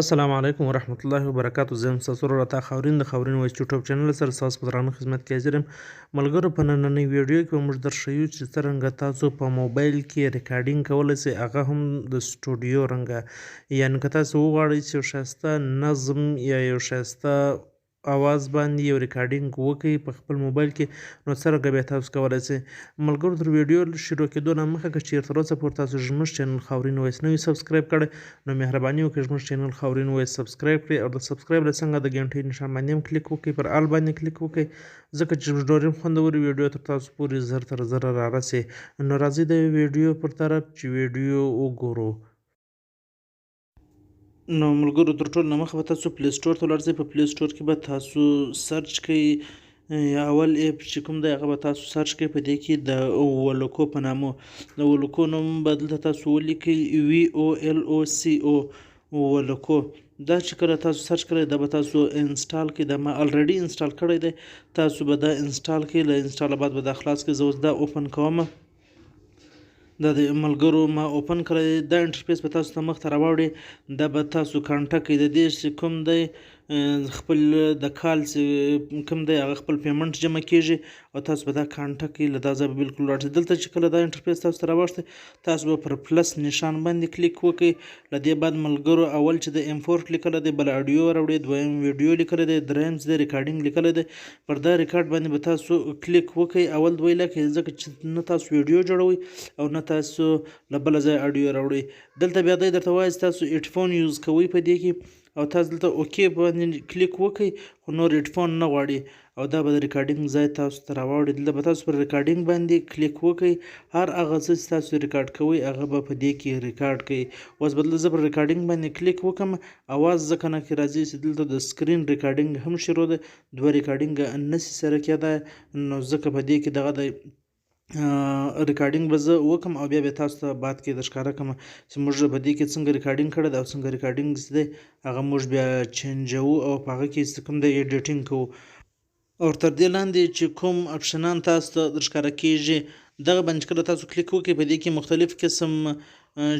السلام علیکم ورحمت الله وبرکاتو. زه یم ستاسو ورور عطا خاورین د خاورین وایس یوټیوب چینل سره ستاسو په درانه خدمت کې حاضر یم. ملګرو، په نننۍ ویډیو کې به موږ درښیو چې څرنګه تاسو په موبایل کې ریکارډینګ کولی سئ، هغه هم د سټوډیو رنګه. یعنې که تاسو وغواړئ چې یو ښایسته نظم یا یو ښایسته اواز باندې یو ریکارډینګ وکئ په خپل موبایل کې، نو څرنګه بیا تاسو کولی سئ. ملګرو، تر ویډیو شروع کېدو نه مخکې که چېرته تر اوسه پورې تاسو زموږ چینل خاورین وایس نه وي سبسکرایب کړی، نو مهرباني وکړئ زموږ چینل خاورین وایس سبسکرایب کړئ، او د سبسکرایب له څنګه د غنټۍ نښان باندې هم کلیک وکړئ، پر آل باندې کلیک وکړئ، ځکه چې ډېرې خوندورې ویډیو تر تاسو پورې زر تر زره رارسي. نو راځئ د ویډیو پر طرف چې ویډیو وګورو. نو ملګرو، تر ټولو نه مخکې به تاسو پلی سټور ته ولاړ شئ. په پلی سټور کې به تاسو سرچ کوئ، اول اپ چې کوم دی هغه به تاسو سرچ کوئ. په دې کې د ولوکو په نامه، د ولوکو نوم به دلته تاسو ولیکئ VOLOCO ولوکو. دا چې کله تاسو سرچ کړئ دا به تاسو انسټال کړئ. دا ما الریډي انسټال کړی دی، تاسو به دا انسټال کړئ. له انسټاله بعد به دا خلاص کړئ. زه اوس دا اوپن کومه. دا د ملګرو ما اوپن کړی. دا انټرفیس به تاسو ته مخ ته راوړي. دا به تاسو کانټکټ کوئ. د دې چې کوم دی خپل د کال چې کوم دی هغه خپل پیمنټ جمع کیږي او تاسو به دا کانټکټ کوئ. له دا ځای به بالکل ولاړ شئ. دلته چې کله دا انټرفیس تاسو ته راوښتی، تاسو به پر پلس نشان باندې کلیک وکړئ. له دې بعد ملګرو اول چې د امپورټ لیکلی دی، بل اډیو راوړئ، دویم ویډیو لیکلی دی، دریم چې د ریکارډینګ لیکلی دی. پر دا ریکارډ باندې به تاسو کلیک وکړئ. اول دوی لکه ځکه چې نه تاسو ویډیو جوړوئ او نه تاسو له بله ځای اډیو راوړئ. دلته بیا دی درته وایي چې تاسو هیډفون یوز کوئ په دې کې، او تاسو دلته اوکې باندې کلیک وکئ، خو نور هیډفون نه غواړي، او دا به د ریکارډینګ ځای تاسو ته راوړي. دلته به تاسو پر ریکارډینګ باندې کلیک وکئ. هر هغه څه چې تاسو ریکارډ کوئ هغه به په دې کې ریکارډ کوئ. اوس به دلته زه پر ریکارډینګ باندې کلیک وکړم، اواز ځکه نه کې راځي چې دلته د سکرین ریکارډینګ هم شروع ده، دوه ریکارډینګ نشي سره کېدای، نو ځکه په دې کې دغه دی ریکارډینګ به زه وکم او بیا به تاسو ته بعد کې درښکاره کړم چې موږ په دې کې څنګه ریکارډینګ کړی دی او څنګه ریکارډینګ چې دی هغه موږ بیا چینجوو او په هغه کې چې کوم دی ایډیټینګ کوو. او تر دې لاندې چې کوم اپشنان تاسو ته درښکاره کیږي، دغه باندې کله تاسو کلیک وکړئ، په دې کې مختلف قسم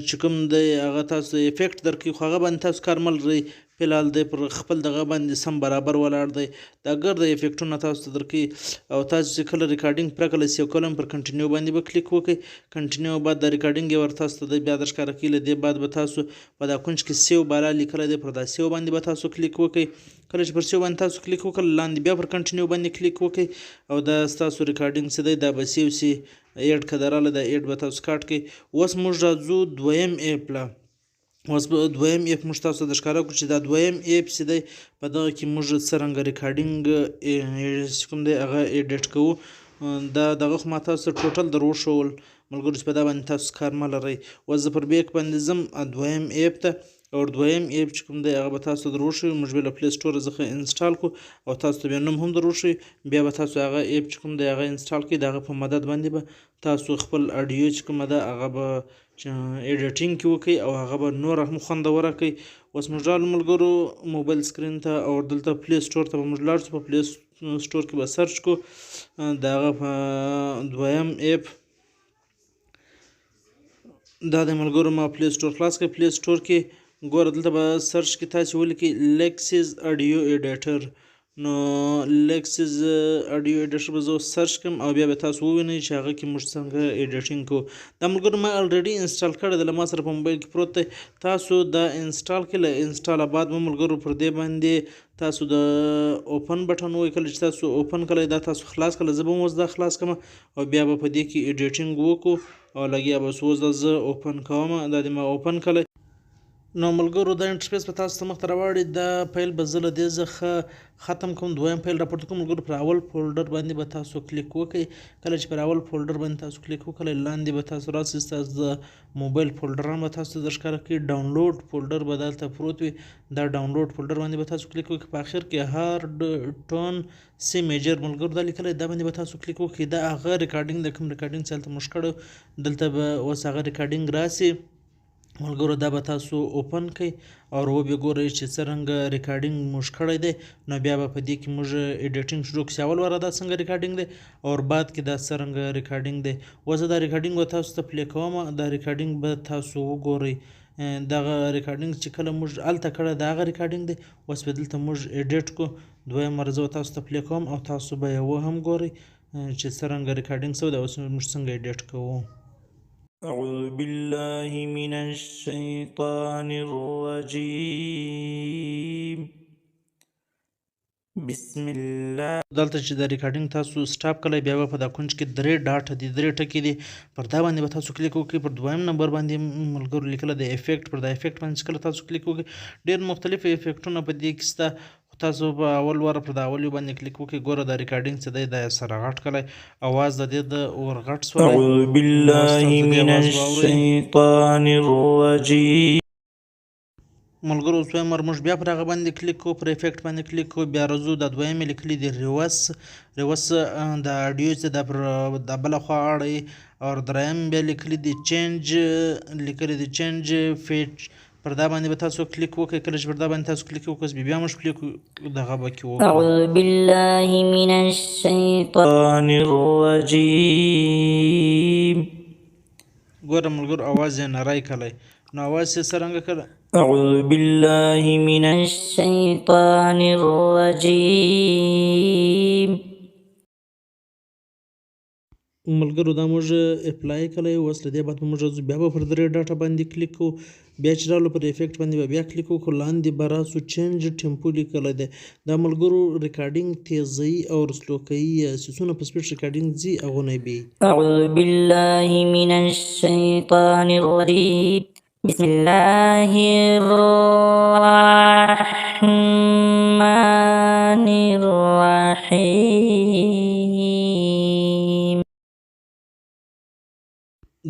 چې کوم دی هغه تاسو افیکټ درکوي، خو هغه باندې تاسو کار مه لرئ. فلحال دی پر خپل دغه باندې سم برابر ولاړ دی. دا ګرده افیکټونه تاسو ته درکوي، او تاسو چې کله ریکارډینګ پوره کړئ سیو کولم پر کنټینیو باندې به کلیک وکړئ. کنټینیو بعد د ریکارډینګ یې ور تاسو ته دی بیا درښکاره کوي. له دې بعد به تاسو په دا کونج کې سیو بالا لیکلی دی، پر دا سیو باندې به تاسو کلیک وکړئ. کله چې پر سیو باندې تاسو کلیک وکړل، لاندې بیا پر کنټینیو باندې کلیک وکړئ، او دا ستاسو ریکارډینګ چې دی دا به سیو سي. ایډ که دراله دا ایډ به تاسو کاټ کړئ. اوس موږ راځو دویم ایپ له. اوس به دویم ایپ موږ تاسو ته درښکاره کړو چې دا دویم ایپ چې دی په دغه کې موږ څرنګه ریکارډینګ چې کوم دی هغه ایډیټ کوو. دا دغه خو ما تاسو ته ټوټل در وښول ملګرو چې په دا باندې تاسو کار مه لرئ. اوس زه پر بیک باندې ځم دویم ایپ ته، او دویم ایپ چې کوم دی هغه به تاسو ته در وښیو. موږ بیا له پلی سټوره څخه انسټال کړو او تاسو ته بیا نوم هم در وښیو. بیا به تاسو هغه ایپ چې کوم دی هغه انسټال کړئ. د هغه په مدد باندې به تاسو خپل اډیو چې کومه ده هغه به ایډیټینګ کې وکړئ او هغه به نوره هم خوندوره کړئ. اوس موږ راغلو ملګرو موبایل سکرین ته، او دلته پلی سټور ته به موږ لاړ شو. په پلی سټور کې به سرچ کړو د هغه په دویم ایپ. دا د ملګرو ما پلی سټور خلاص کړئ. پلی سټور کې ګوره دلته به سرچ کې تاسو ولیکئ لیکسیز اډیو ایډیټر. نو لیکسیز اډیو ایډیټر به زه اوس سرچ کړم او بیا به تاسو ووینئ چې هغه کې موږ څنګه ایډیټینګ کوو. دا ملګرو ما الریډي انسټال کړی دی، له ما سره په موبایل کې پروت دی. تاسو دا انسټال کړئ. له انسټاله بعد به ملګرو پر دې باندې تاسو د اوپن بټن ووهئ. کله چې تاسو اوپن کړئ دا تاسو خلاص کړئ. زه به هم اوس دا خلاص کړم او بیا به په دې کې ایډیټینګ وکړو او لګیا به اوس دا زه اوپن کوم. دا دې ما اوپن کړی. نو ملګرو دا انټرفیس به تاسو ته مخ ته راوړي. دا فایل به زه له دې څخه ختم کوم، دویم فایل راپورته کوم. ملګرو پر اول فولډر باندې به تاسو کلیک وکړئ. کله چې پر اول فولډر باندې تاسو کلیک وکړئ، لاندې به تاسو راسئ. ستاسو د موبایل فولډران به تاسو ته درښکاره کوي. ډاونلوډ فولډر به دلته پروت وي. دا ډاونلوډ فولډر باندې به تاسو کلیک وکړئ. په اخر کې هارډ ټون سی میجر ملګرو دا لیکلی، دا باندې به تاسو کلیک وکړئ. دا هغه ریکارډینګ د کوم ریکارډینګ چې هلته موږ کړی، دلته به اوس هغه ریکارډینګ راسي ملګرو. دا به تاسو اوپن کړئ او وبیا ګورئ چې څرنګه ریکارډینګ موږ کړی دی. نو بیا به په دې کې موږ ایډیټینګ شروع کړو چې اول واره دا څنګه ریکارډینګ دی او بعد کې دا څرنګه ریکارډینګ دی. اوس زه دا ریکارډینګ به تاسو ته پلی کوم. دا ریکارډینګ به تاسو وګورئ دغه ریکارډینګ چې کله موږ هلته کړی د هغه ریکارډینګ دی اوس به دلته موږ ایډیټ کړو دویم زه تاسو ته پلی کوم او تاسو به یې هم ګورئ چې څرنګه ریکارډینګ شوی دی اوس موږ څنګه ایډیټ کوو. أعوذ بالله من الشيطان الرجيم بسم الله. دلته چې د ریکارډینګ تاسو سټاپ کړئ بیا به په دا کونج کې درې ډاټ دي درې ټکي دي پر دا باندې به تاسو کلیک وکړئ پر دویم نمبر باندې ملګرو لیکله د افیکټ پر دا افیکټ باندې چې کله تاسو کلیک وکړئ ډېر مختلف افیکټونه په دې کې شته خو تاسو په اول واره پر دا اول باندې کلیک وکړئ ګوره دا ریکارډینګ څه دی دا یې سره غټ کړئ اواز د دې د ورغټ سولی. أعوذ بالله من الشيطان الرجيم. ملګرو اوس موږ بیا پر هغه باندې کلیک کوو پر افیکټ باندې کلیک کوو بیا راځو دا دویم یې لیکلي دي ریوس د اډیو چې دا پر دا بله خوا اړئ او دریم بیا لیکلي دي چینج لیکلي دي چینج فیټ پر دا باندې به تاسو کلیک وکړئ کله چې پر دا باندې تاسو کلیک وکړئ بیا موږ کلیک دغه به کې وکړو. أعوذ بالله من الشيطان الرجيم. ګوره ملګرو اواز یې نری کړی نو اواز یې څرنګه کړی. أعوذ بالله من الشيطان الرجيم. ملګرو دا موږ اپلای کړی اوس له دې بعد موږ راځو بیا به پر درې ډاټا باندې کلیک کوو بیا چې راغلو پر افیکټ باندې به بیا کلیک وکړو لاندې به راسو چینج ټیمپو لیکلی دی دا ملګرو ریکارډینګ تیزوي او سلو کوي سیسونه په سپیډ ریکارډینګ ځي هغونه به أعوذ بالله من الشيطان الرجيم. بسم الله الرحمن الرحيم.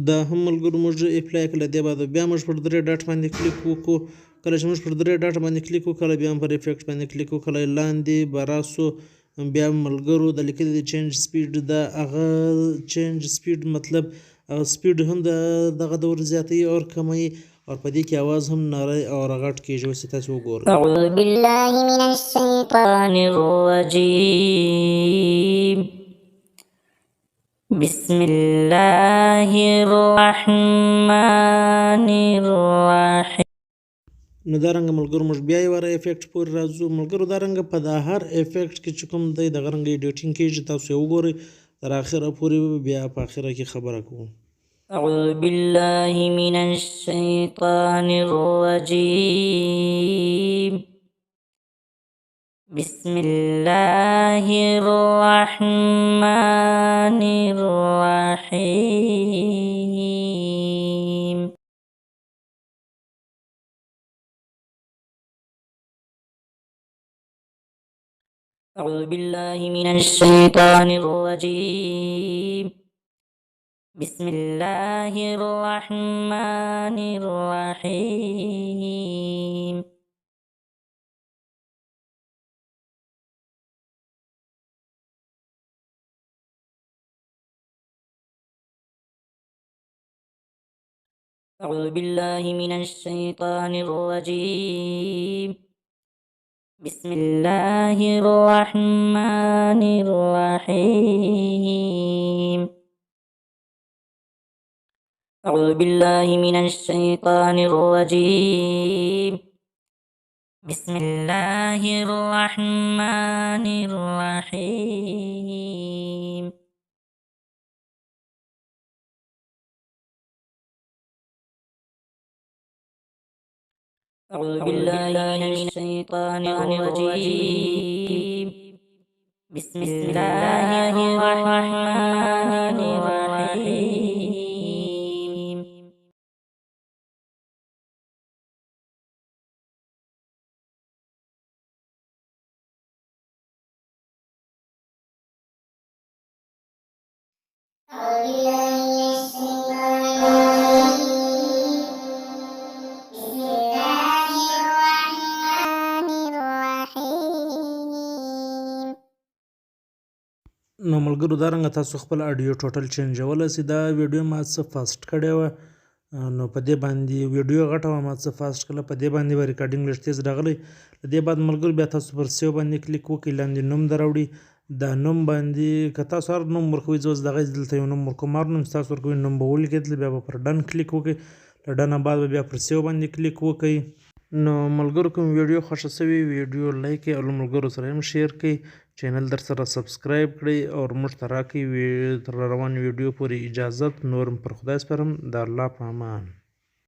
دا هم ملګرو موږ اپلای کړل دی بعد بیا موږ پر درې ډاټ باندې کلیک وکړو کله چې موږ پر درې ډاټ باندې کلیک وکړو کله بیا هم پر افیکټ باندې کلیک وکړو لاندې به راسو بیا ملګرو د لیکلي د چینج سپیډ دا هغه چینج سپیډ مطلب سپیډ هم دغه دور زیاتوي او کموي او په دې کې आवाज هم نری او رغټ کیږي اوس تاسو وګورئ. أعوذ بالله من الشيطان الرجيم. بسم الله الرحمن الرحيم. نو دا رنګه ملګرو موږ بیا یې واره افیکټ پورې راځو ملګرو دا رنګه په دا هر افیکټ کې چې کوم دی دغه رنګه ایډیټینګ کېږي تاسو یې وګورئ تر اخره پورې بیا په اخره کې خبره کوو. أعوذ بالله من الشيطان الرجيم. بسم الله الرحمن الرحيم. أعوذ بالله من الشيطان الرجيم. بسم الله الرحمن الرحيم. أعوذ بالله من الشيطان الرجيم. بسم الله الرحمن الرحيم. أعوذ بالله من الشيطان الرجيم. بسم الله الرحمن الرحيم. أعوذ بالله من الشيطان الرجيم. بسم الله الرحمن الرحيم. نو ملګرو دا رنګه تاسو خپل اډیو ټوټل چینجولی سئ دا ویډیو ما څه فاسټ کړې وه نو په دې باندې ویډیو غټه وه ما څه فاسټ کړله په دې باندې به ریکارډینګ لږ تیز راغلی له دې بعد ملګرو بیا تاسو پر سیو باندې کلیک وکړئ لاندې نوم در راوړي دا نوم باندې که تاسو هر نوم ورکوئ زه اوس دغه دلته یو نوم ورکوم هر نوم چې تاسو ورکوئ نوم به ولیکئ بیا به پر ډن کلیک وکړئ له ډن نه بعد به بیا پر سیو باندې کلیک وکړئ. نو ملګرو کوم ویډیو خوښه شوې ویډیو لایک کړئ او له ملګرو سره هم شیر کړئ، چینل در سره سبسکرایب کړئ او موږ ته راکړئ تر روان ویډیو پورې اجازت. نور هم پر خدای سپارم، د الله په امان.